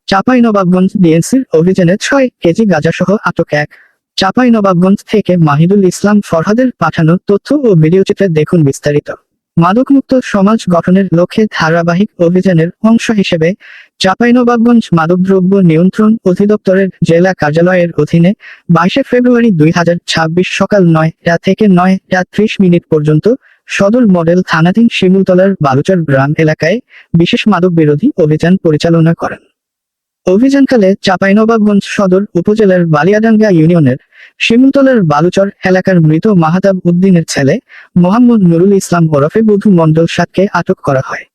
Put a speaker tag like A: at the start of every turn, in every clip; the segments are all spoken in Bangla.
A: চাঁপাইনবাবগঞ্জ ডিএনসির অভিযানে 6 কেজি গাঁজাসহ আটক এক। চাঁপাইনবাবগঞ্জ থেকে মাহিদুল ইসলাম ফরহাদের পাঠানো তথ্য ও ভিডিওচিত্রে দেখুন বিস্তারিত। মাদকমুক্ত সমাজ গঠনের লক্ষ্যে ধারাবাহিক অভিযানের অংশ হিসেবে চাঁপাইনবাবগঞ্জ মাদকদ্রব্য নিয়ন্ত্রণ অধিদপ্তরের জেলা কার্যালয়ের অধীনে 22 ফেব্রুয়ারি 2026 সকাল 9টা থেকে 9টা 30 পর্যন্ত সদর মডেল থানাধীন শিমুলতলার বালুচর গ্রাম এলাকায় বিশেষ মাদক বিরোধী অভিযান পরিচালনা করেন। অভিযানকালে চাঁপাইনবাবগঞ্জ সদর উপজেলার বালিয়াডাঙ্গা ইউনিয়নের শিমুলতলার বালুচর এলাকার মৃত মাহতাব উদ্দিনের ছেলে মোহাম্মদ নুরুল ইসলাম ওরফে বধু মণ্ডল সাতকে আটক করা হয়।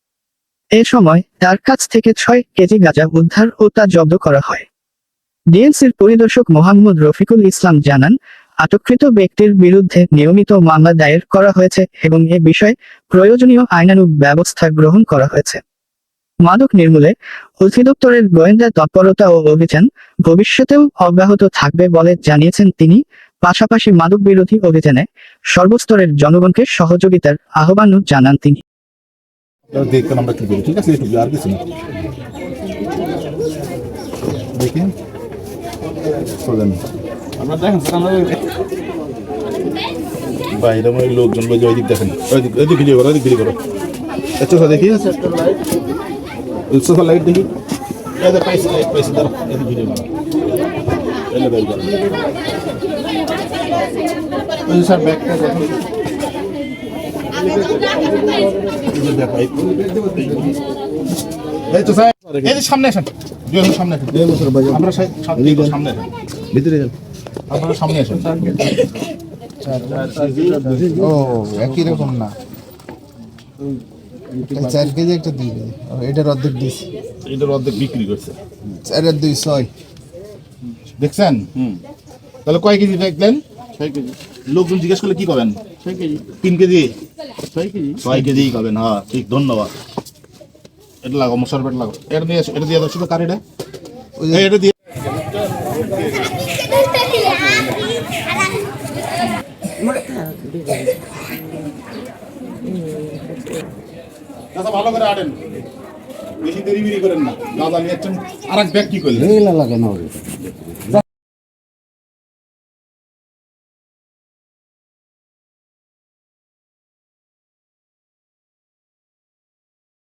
A: এ সময় তার কাছ থেকে 6 কেজি গাঁজা উদ্ধার ও তা জব্দ করা হয়। ডিএনসির পরিদর্শক মোহাম্মদ রফিকুল ইসলাম জানান, আটককৃত ব্যক্তির বিরুদ্ধে নিয়মিত মামলা দায়ের করা হয়েছে এবং এ বিষয়ে প্রয়োজনীয় আইনানুগ ব্যবস্থা গ্রহণ করা হয়েছে। মাদক নির্মূলে অধিদপ্তরের গোয়েন্দা তৎপরতা ও অভিযান ভবিষ্যতেও অব্যাহত থাকবে বলে জানিয়েছেন তিনি। পাশাপাশি মাদক বিরোধী অভিযানে সর্বস্তরের জনগণকে সহযোগিতার আহ্বানও জানান তিনি।
B: দেখতে আমরা কি করি, ঠিক আছে, একটু আর কিছু না দেখেন আমরা দেখেন বাইরে লোকজন ওই দিক দেখেন, ওই দিক ভিডিও করো, ওই দিক ভিডিও করো। আচ্ছা দেখি লাইট দেখি, ভিডিও করো স্যার ব্যাগটা দেখুন। সামনে আসেন, সামনে আসেন, আমরা সামনে আসেন, ভিতরে যান, আপনারা সামনে আসেন।
C: ও একই রকম না, 4 কেজি একটা 2 কেজি, এটার অর্ধেক দিয়েছি,
B: এটার অর্ধেক বিক্রি করছে,
C: 4 আর 2 6
B: দেখছেন। তাহলে কয় কেজি দেখলেন? 6 কেজি। লোকজন জিজ্ঞেস করলে কি করবেন? 6 কেজি। 3 কেজি 6 কেজি খাবেন। হ্যাঁ ঠিক, ধন্যবাদ। এটা লাগো, মশার পেট লাগো, এটা দিয়ে দাও, শুধু কারিটা এটা দিয়ে ভালো করে আটেন, বেশি দেরি করেন না। দাদা নিয়ে আর এক ব্যাগ কি করলেন?
C: লাগে না